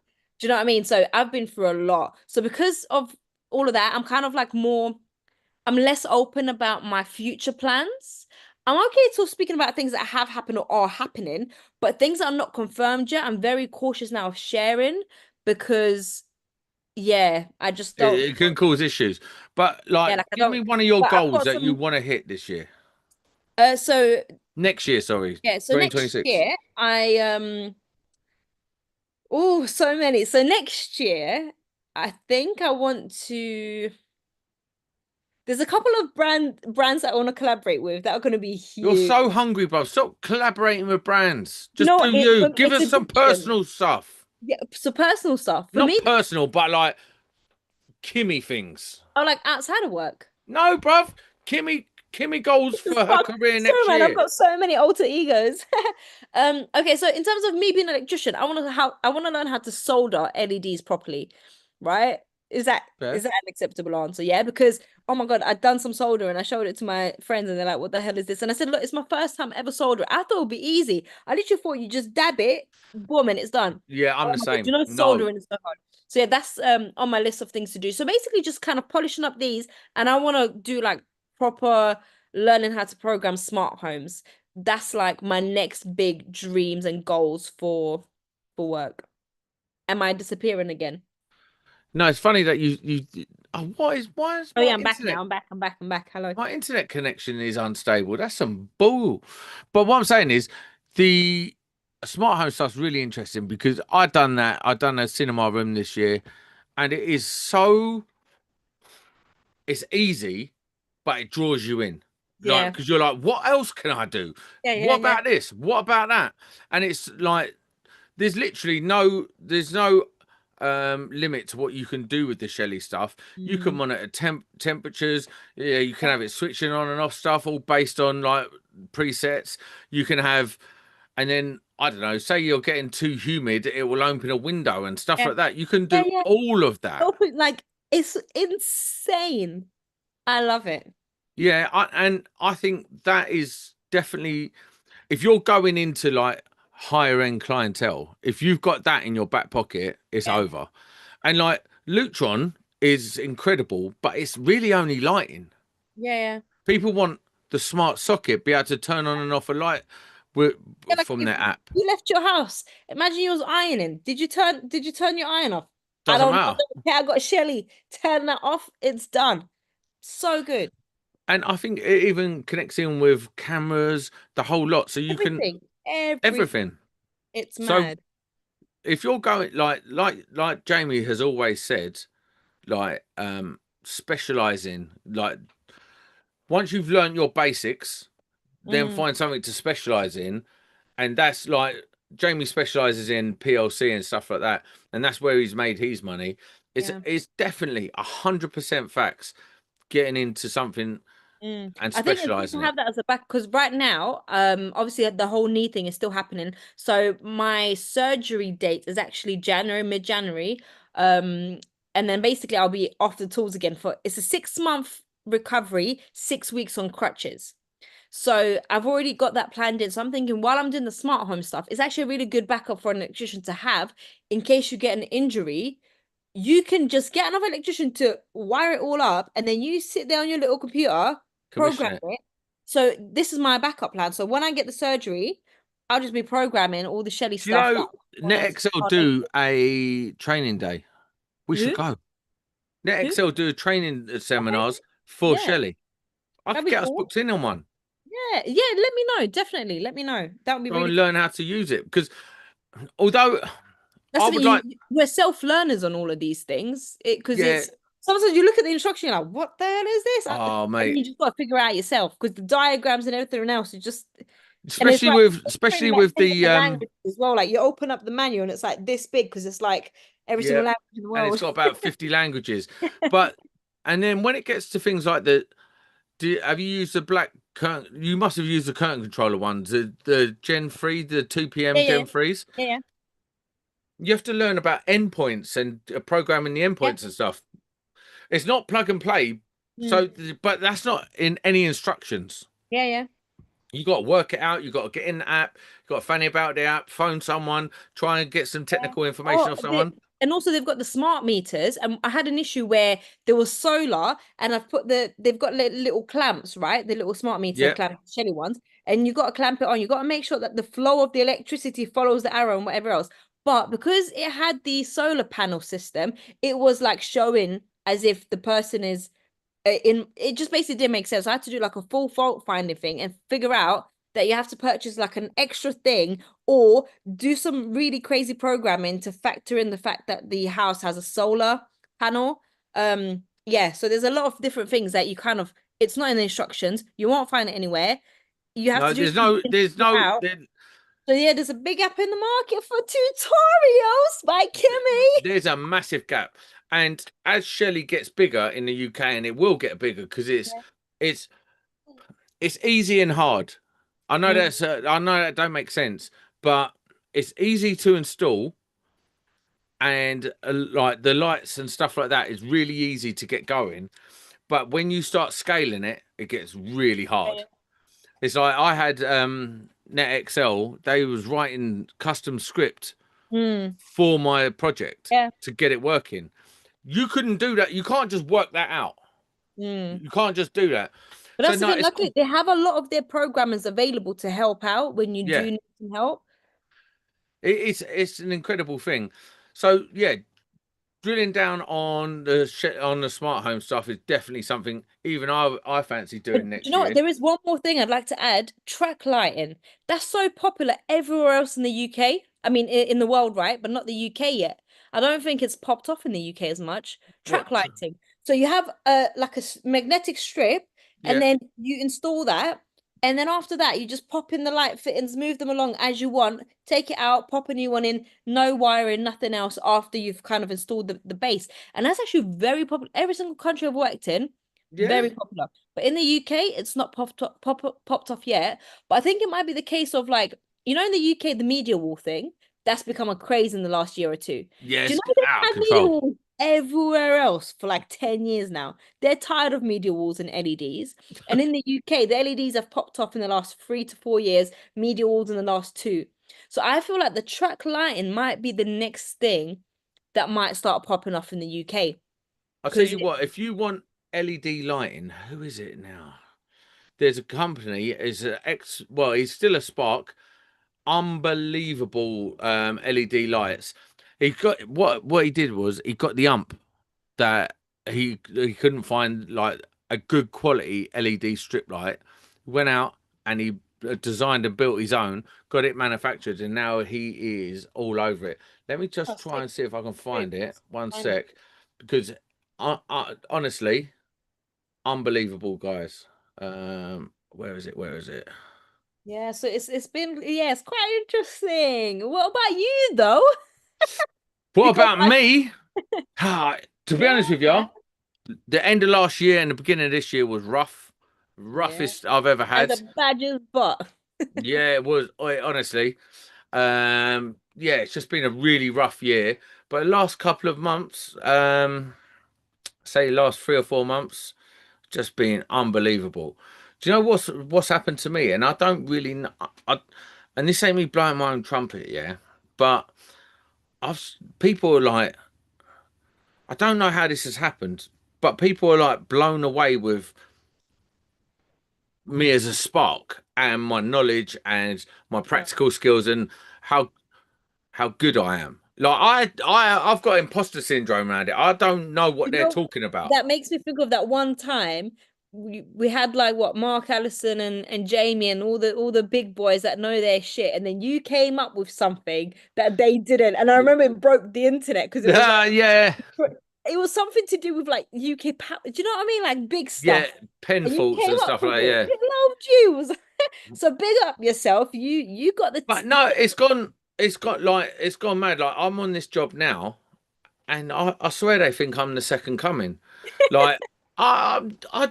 you know what I mean? So I've been through a lot. So because of all of that, I'm kind of like I'm less open about my future plans. I'm okay to speaking about things that have happened or are happening, but things that are not confirmed yet, I'm very cautious now of sharing because, yeah, I just don't. It can cause issues. But Yeah, like, like I give don't. me one of your But I've goals got that you some. want to hit this year. So Next year, sorry, yeah, so next 2026. year oh, so many. So next year, I think I want to. There's a couple of brands that I want to collaborate with that are going to be You're huge. so hungry, bro. Stop collaborating with brands. You Just know do what? you. Give It's us some addiction. personal stuff. Yeah, so personal stuff for Not me. personal, but like Kimmy things. I like outside of work. No, bruv. Kimmy goals Just for her fuck. career Sorry, next man. I've year. got so many alter egos. Okay. So in terms of me being an electrician, I want to learn how to solder LEDs properly, right? Is that Yeah. is that an acceptable answer? Yeah, because oh my God, I'd done some solder and I showed it to my friends and they're like, "What the hell is this?" And I said, "Look, it's my first time ever soldering. I thought it would be easy. I literally thought you just dab it, boom, and it's done." Yeah, I'm Oh the my God, you same. know, No. soldering is so hard. So yeah, that's on my list of things to do. So basically, just kind of polishing up these, and I want to do like proper learning how to program smart homes. That's like my next big dreams and goals for work. Am I disappearing again? No, it's funny that you oh, why is Oh my yeah, I'm back now. internet I'm back. Hello. my internet connection is unstable. That's some bull. But what I'm saying is the smart home stuff's really interesting because I've done that. I've done a cinema room this year, and it is so it's easy, but it draws you in. Like, Yeah. because you're like, what else can I do? Yeah, yeah, What yeah. about this? What about that? And it's like there's no limit to what you can do with the Shelly stuff. You can Mm. monitor temperatures. Yeah, you can have it switching on and off stuff, all based on like presets. You can have, and then I don't know, say you're getting too humid, it will open a window and stuff Yeah. like that. You can Yeah, do yeah. all of that. Like it's insane. I love it. Yeah, and I think that is definitely if you're going into like higher end clientele, if you've got that in your back pocket, it's Yeah. over. And like Lutron is incredible, but it's really only lighting. Yeah, yeah. People want the smart socket, be able to turn on and off a light with, Yeah, like from if their app. you left your house, imagine you was ironing. Did you turn your iron off? I Doesn't I matter. don't care. I got Shelly. Turn that off. It's done. So good. And I think it even connects in with cameras, the whole lot. So you can Everything. Everything. everything. It's So mad. if you're going like Jamie has always said, like specializing, like once you've learned your basics, then Mm. find something to specialize in, and that's like Jamie specializes in PLC and stuff like that, and that's where he's made his money. Yeah. It's definitely 100% facts getting into something and I think it's good specializing to it. have that as a back because right now, obviously the whole knee thing is still happening. So my surgery date is actually January, mid-January. Um, and then basically I'll be off the tools again for it's a 6 month recovery, 6 weeks on crutches. So I've already got that planned in. So I'm thinking while I'm doing the smart home stuff, it's actually a really good backup for an electrician to have in case you get an injury. You can just get another electrician to wire it all up, and then you sit there on your little computer, program Commission it. it. So this is my backup plan. So when I get the surgery, I'll just be programming all the Shelly Do you stuff that know I want to NetXL start do a training day? We should Who? go. Who? NetXL do training Okay. seminars for Yeah, Shelley. I that'd could be get us cool. booked in on one. Yeah, yeah. Let me know. Definitely, let me know. That would be Go really and cool. learn how to use it. Because although That's I the thing. would like, We're self-learners on all of these things. It because yeah, it's sometimes you look at the instruction, you're like, what the hell is this? oh And mate, you just got to figure it out yourself because the diagrams and everything else is just and it's like different in especially like with 10 the different languages as well. Like you open up the manual and it's like this big because it's like every yeah, single language in the and it's world. got about 50 languages. But and then when it gets to things like have you used the black curtain? You must have used the curtain controller ones, the Gen 3, the 2 p.m. Yeah, yeah, Gen 3s. yeah, yeah. You have to learn about endpoints and programming the Yeah. endpoints and stuff. It's not plug and play. Mm. So, but that's not in any instructions. Yeah, yeah. You got to work it out. You got to get in the app. You got to fanny about the app, phone someone, try and get some Yeah. technical information Oh, off someone. and also they've got the smart meters. And I had an issue where there was solar, and I've put they've got little clamps, right? The little smart meter Yeah, clamps, Shelly ones, and you got to clamp it on. You got to make sure that the flow of the electricity follows the arrow and whatever else. But because it had the solar panel system, it was like showing as if the person is in it just basically didn't make sense. I had to do like a full fault finding thing and figure out that you have to purchase like an extra thing or do some really crazy programming to factor in the fact that the house has a solar panel. Yeah, so there's a lot of different things that you kind of it's not in the instructions. You won't find it anywhere. You have no, to do some digging to there's figure it no, out. So yeah, there's a big gap in the market for tutorials by Kimmy. there's a massive gap. And as Shelley gets bigger in the UK, and it will get bigger because it's it's easy and hard. Mm, I know that don't make sense, but it's easy to install, and like the lights and stuff like that is really easy to get going. But when you start scaling it, it gets really hard. yeah, It's like I had NetXL. They was writing custom script mm, for my project yeah. to get it working. You couldn't do that. You can't just work that out. Mm. You can't just do that. But So that's the no, thing. it's Luckily, they have a lot of their programmers available to help out when you yeah, do need some help. it's an incredible thing. So yeah, drilling down on on the smart home stuff is definitely something even I fancy But doing do you next know what? year. There is one more thing I'd like to add. Track lighting. That's so popular everywhere else in the UK. I mean, in the world, right? But not the UK yet. I don't think it's popped off in the UK as much. Track What? lighting. So you have like a magnetic strip, and Yeah, then you install that, and then after that, you just pop in the light fittings, move them along as you want, take it out, pop a new one in, no wiring, nothing else after you've kind of installed the base. And that's actually very popular. Every single country I've worked in, yeah, very popular. But in the UK, it's not popped off yet. But I think it might be the case of like, in the UK, the media wall thing, that's become a craze in the last year or two. yeah. Do you It's know they've out of had media control. walls everywhere else for like 10 years now? They're tired of media walls and LEDs. And in the UK, the LEDs have popped off in the last 3 to 4 years, media walls in the last two. So I feel like the track lighting might be the next thing that might start popping off in the UK. I'll tell Because you what. If you want LED lighting, who is it now? There's a company. Is an ex. Well, he's still a Spark. Unbelievable LED lights. He got what he did was he got the ump that he couldn't find like a good quality LED strip light. Went out and he designed and built his own, got it manufactured, and now he is all over it. Let me just try and see if I can find it. One sec, because honestly, unbelievable guys. Where is it? Where is it? Yeah, so it's been, yeah, it's quite interesting. What about you though? What Because about like, me? Ah, to be honest with yeah, you, the end of last year and the beginning of this year was rough, yeah, roughest I've ever as a had. badger's butt. Yeah, it was. Honestly, yeah, it's just been a really rough year. But the last couple of months, say last 3 or 4 months, just been unbelievable. Do you know what's happened to me? And I don't really know, and this ain't me blowing my own trumpet, yeah. But people are like, I don't know how this has happened, but people are like blown away with me as a spark and my knowledge and my Oh. practical skills and how good I am. Like I've got imposter syndrome around it. I don't know what You they're know, talking about. that makes me think of that one time we had like what Mark Allison and Jamie and all the big boys that know their shit, and then you came up with something that they didn't, and I remember it broke the internet because it was like Yeah, it was something to do with like UK power. Do you know what I mean? Like big yeah, stuff, pen and you faults came and up stuff with like that, it. yeah. It loved you. It was so big up yourself. You got the But you no, got it's gone mad. Like I'm on this job now, and I swear they think I'm the second coming. Like I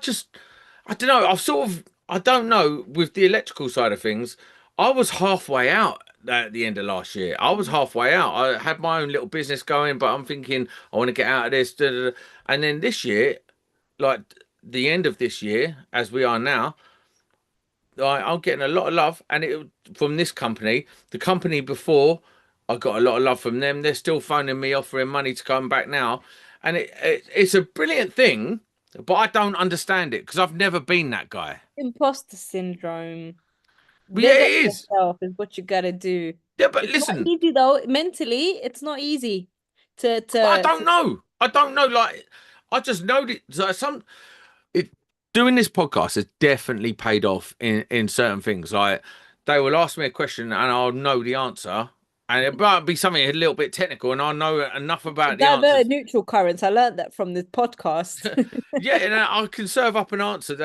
just I don't know. I don't know with the electrical side of things. I was halfway out at the end of last year. I was halfway out. I had my own little business going, but I'm thinking I want to get out of this. Da, da, da. And then this year, like the end of this year, as we are now, I'm getting a lot of love, and it from this company. The company before, I got a lot of love from them. They're still phoning me, offering money to come back now, and it's a brilliant thing. But I don't understand it because I've never been that guy. imposter syndrome. But yeah, Big up it is. yourself is what you gotta do. Yeah, but It's not listen, easy though. Mentally, it's not easy to but I to, don't to know. I don't know. Like, I just know that it doing this podcast has definitely paid off in certain things. Like, they will ask me a question and I'll know the answer, and it might be something a little bit technical, and I'll know enough about the divert answers. neutral currents. I learned that from the podcast. Yeah, and I can serve up an answer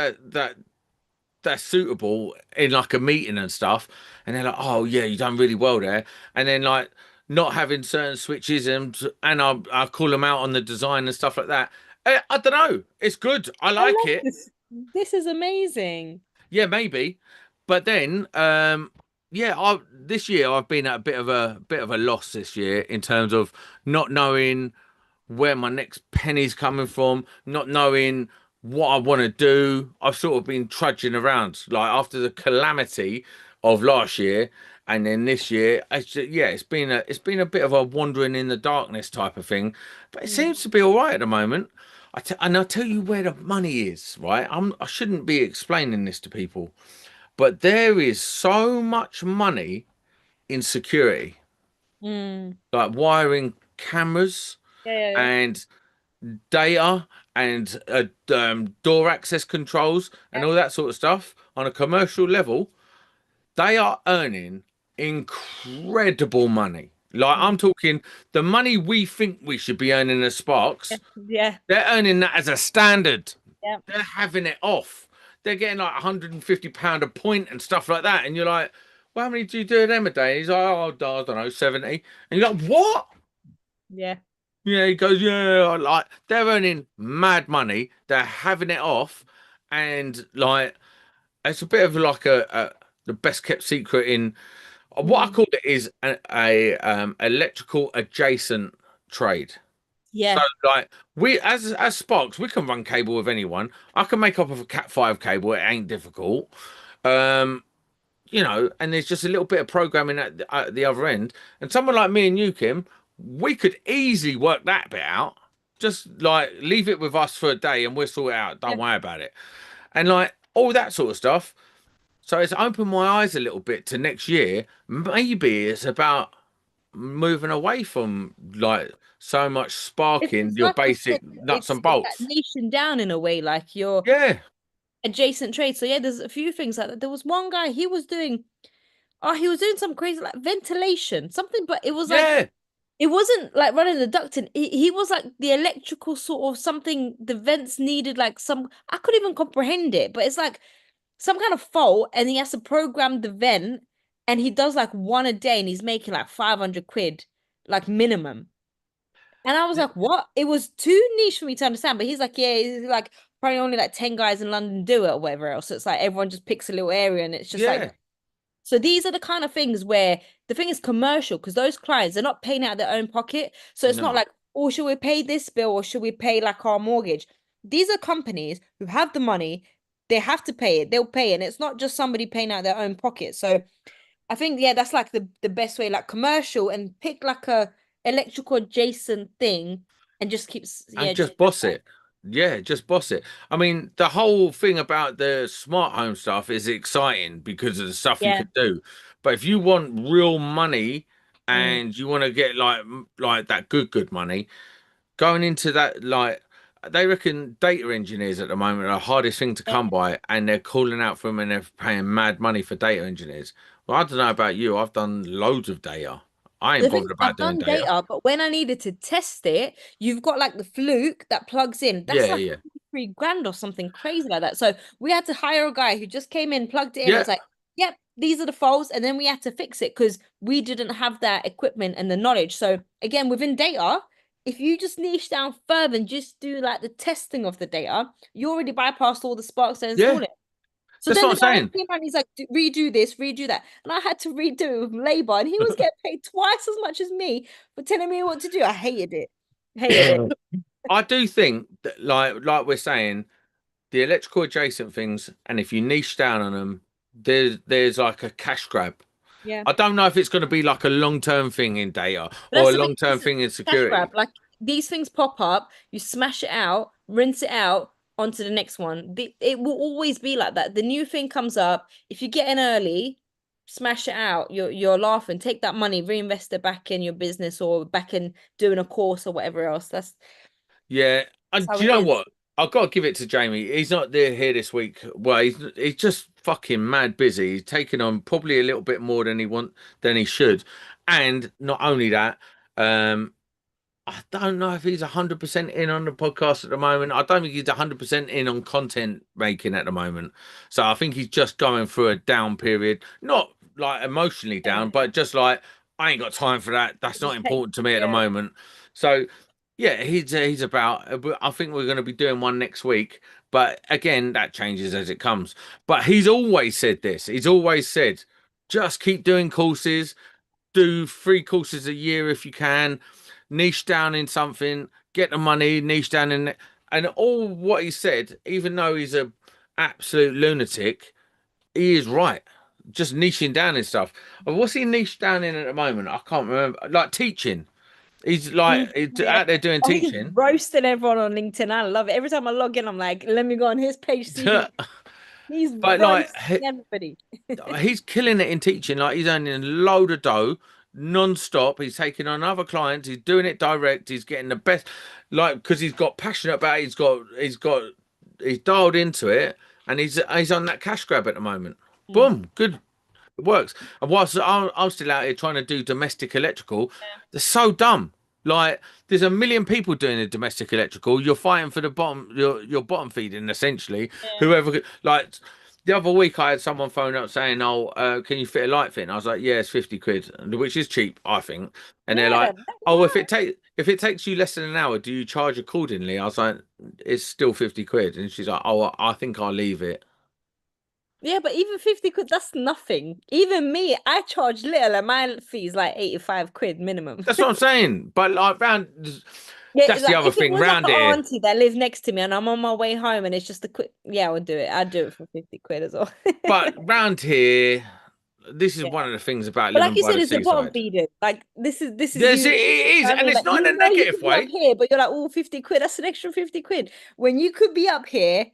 that's suitable in like a meeting and stuff, and they're like, "Oh yeah, you done really well there." And then like not having certain switches and I call them out on the design and stuff like that. I don't know. It's good. I I like love it. this. This is amazing. Yeah, maybe. But then, yeah, this year I've been at a bit of a loss this year in terms of not knowing where my next penny's coming from, not knowing what I want to do. I've sort of been trudging around like after the calamity of last year, and then this year, yeah, it's been a bit of a wandering in the darkness type of thing, but it Mm. seems to be all right at the moment. And I'll tell you where the money is, right? I shouldn't be explaining this to people, but there is so much money in security, Mm. like wiring cameras Yeah, yeah, yeah. and data and door access controls and Yeah. all that sort of stuff on a commercial level. They are earning incredible money. Like Mm. I'm talking the money we think we should be earning as Yeah, Sparks, yeah, they're earning that as a standard. yeah. They're having it off. They're getting like £150 a point and stuff like that. And you're like, well, how many do you do of them a day? And he's like, oh, I don't know, 70. And you're like, what? Yeah. Yeah, he goes, yeah, like they're earning mad money. They're having it off. And like, it's a bit of like the best kept secret in what I Mm. call it is a electrical adjacent trade. So Yeah. like we as Sparks, we can run cable with anyone. I can make up of a Cat 5 cable. It ain't difficult. Um, and there's just a little bit of programming at the other end. And someone like me and you, Kim, we could easily work that bit out. Just like leave it with us for a day and we'll sort it out. Yeah. Don't worry about it. And like all that sort of stuff. So it's opened my eyes a little bit to next year. Maybe it's about moving away from like so much sparking It's your like you said, basic nuts and it's like bolts. nation down in a way, like your Yeah, adjacent trade. So yeah, there's a few things like that. There was one guy, he was doing some crazy like ventilation, something, but it was like yeah, it wasn't like running the ducting. He was like the electrical sort of something. The vents needed like some. I couldn't even comprehend it, but it's like some kind of fault, and he has to program the vent, and he does like one a day, and he's making like 500 quid, like minimum. And I was like, what? It was too niche for me to understand. But he's like, yeah, he's like probably only like 10 guys in London do it or whatever else. So it's like everyone just picks a little area, and it's just like, Yeah, so these are the kind of things where the thing is commercial, because those clients, they're not paying out of their own pocket. So it's not no. like, oh, should we pay this bill or should we pay like our mortgage? These are companies who have the money, they have to pay it, they'll pay it. And it's not just somebody paying out of their own pocket. So I think, yeah, that's like the best way, like commercial, and pick like a electrical adjacent thing and just keeps, And yeah, just just boss it. Yeah, just boss it. I mean, the whole thing about the smart home stuff is exciting because of the stuff you yeah. can do. But if you want real money Mm. and you want to get like that good money, going into that like they reckon data engineers at the moment are the hardest thing to Yeah. come by, and they're calling out for them and they're paying mad money for data engineers. Well, I don't know about you. I've done loads of data. I ain't The thing bothered is, about I've doing done data. data, but when I needed to test it, you've got like the fluke that plugs in. That's Yeah, like yeah. 3 grand or something crazy like that. So we had to hire a guy who just came in, plugged it in. It Yeah, was like, yep, these are the faults. And then we had to fix it because we didn't have that equipment and the knowledge. So again, within data, if you just niche down further and just do like the testing of the data, you already bypassed all the sparks and yeah. install it. So That's then what the I'm guy saying. came out and he's like, redo this, redo that. And I had to redo it with labor. And he was getting paid twice as much as me for telling me what to do. I hated it. Hated it. I do think that, like we're saying, the electrical adjacent things, and if you niche down on them, there's like a cash grab. Yeah. I don't know if it's going to be like a long term thing in data But or that's a the thing. long term This is thing in cash grab. security. Like these things pop up, you smash it out, rinse it out onto the next one. It will always be like that. The new thing comes up. If you get in early, smash it out. You're laughing. Take that money, reinvest it back in your business or back in doing a course or whatever else. Yeah, That's and how do it you know is. what? I've got to give it to Jamie. He's not there here this week. Well, he's just fucking mad busy. He's taking on probably a little bit more than he should, and not only that, um, I don't know if he's 100% in on the podcast at the moment. I don't think he's 100% in on content making at the moment. So I think he's just going through a down period. Not like emotionally Yeah. down, but just like, I ain't got time for that. That's not Just take, important to me at the yeah. moment. So yeah, he's about. I think we're going to be doing one next week. But again, that changes as it comes. But he's always said this. He's always said, just keep doing courses, do 3 courses a year if you can, niche down in something, get the money, niche down in it. And all what he said, even though he's a absolute lunatic, he is right. Just niching down in stuff. What's he niche down in at the moment? I can't remember. Like teaching. He's like Yeah. out there doing Oh, he's teaching. roasting everyone on LinkedIn. I love it. Every time I log in, I'm like, let me go on his page, see if he's But like roasting everybody. he's killing it in teaching. Like he's earning a load of dough non-stop. He's taking on other clients. He's doing it direct. He's getting the best, like because he's got passionate about it. He's dialed into it, and he's on that cash grab at the moment. Mm. Boom, good. It works. And whilst I'm still out here trying to do domestic electrical, they're so dumb. Like there's a million people doing the domestic electrical. You're fighting for the bottom, your bottom feeding essentially. Yeah. Whoever like the other week, I had someone phone up saying, "Oh, can you fit a light fit?" And I was like, "Yeah, it's 50 quid," which is cheap, I think. And they're Yeah. like, "Oh, if it takes you less than an hour, do you charge accordingly?" I was like, "It's still 50 quid," and she's like, "Oh, I think I'll leave it." Yeah, but even 50 quid, that's nothing. Even me, I charge little and my fee is like 85 quid minimum. That's what I'm saying. But like round, Yeah, that's the like other if it thing was like round an here. auntie that lives next to me and I'm on my way home and it's just a quick, yeah, I would do it. I'd do it for 50 quid as well. But round here, this is Yeah. one of the things about But like living you by said, the it's the bottom seaside. feeding. Like this is Yes, you. it is, I and mean, it's like not in a you know you negative could be up way. here, but you're like, oh, 50 quid, that's an extra 50 quid. When you could be up here,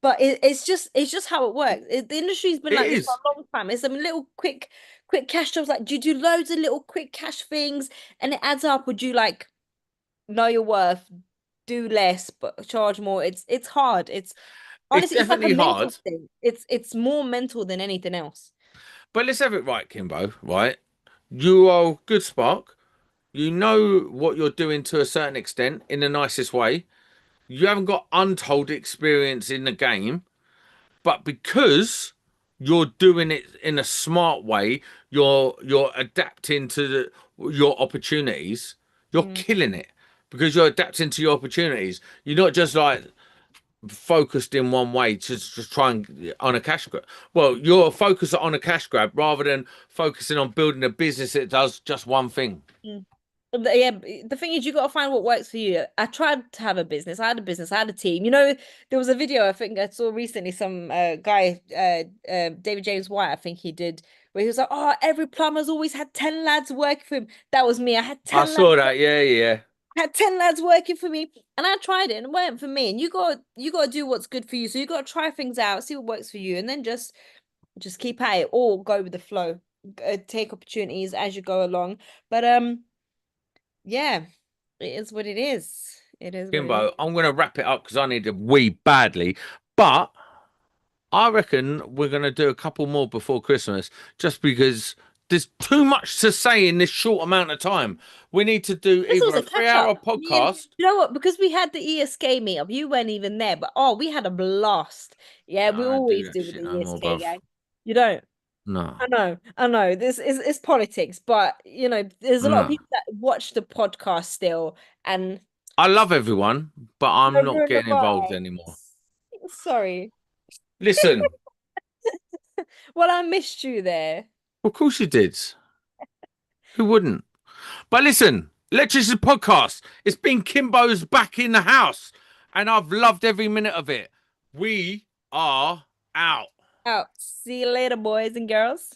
but it's just how it works. The industry's been It like this for is. a long time. It's some little quick cash jobs. Like, do you do loads of little quick cash things and it adds up? Would you like know your worth, do less, but charge more? It's hard. It's It's honestly, it's like a definitely mental hard. thing. It's more mental than anything else. But let's have it right, Kimbo, right? You are a good spark. You know what you're doing to a certain extent in the nicest way. You haven't got untold experience in the game. but because you're doing it in a smart way, you're adapting to your opportunities. You're Mm. killing it because you're adapting to your opportunities. You're not just like focused in one way to just try and on a cash grab. Well, you're focused on a cash grab rather than focusing on building a business that does just one thing. Mm. Yeah, the thing is, you got to find what works for you. I tried to have a business. I had a business. I had a team. You know, there was a video I think I saw recently. Some guy, David James White, I think he did, where he was like, "Oh, every plumber's always had 10 lads working for him." That was me. I had I 10 lads. saw that. Yeah, yeah. I had 10 lads working for me, and I tried it, and it weren't for me. And you got to do what's good for you. So you got to try things out, see what works for you, and then just keep at it, or go with the flow. Take opportunities as you go along. But yeah, it is what it is. It is what it is. Kimbo, I'm going to wrap it up because I need a wee badly. But I reckon we're going to do a couple more before Christmas just because there's too much to say in this short amount of time. We need to do This either was a a three catch up. hour Me and podcast. you know what? Because we had the ESK meetup, you weren't even there, but oh, we had a blast. Yeah, we I don't do always that do with shit the no more, ESK bruv. gang. You don't. No, I know. This is it's politics, but there's a lot of no. people that watch the podcast still, and I love everyone, but I'm don't not ruin the getting involved vibe. anymore. Sorry. Listen, Well, I missed you there. of course you did. Who wouldn't? But listen, Electrician's podcast. It's been Kimbo's back in the house, and I've loved every minute of it. We are out. Out. See you later, boys and girls.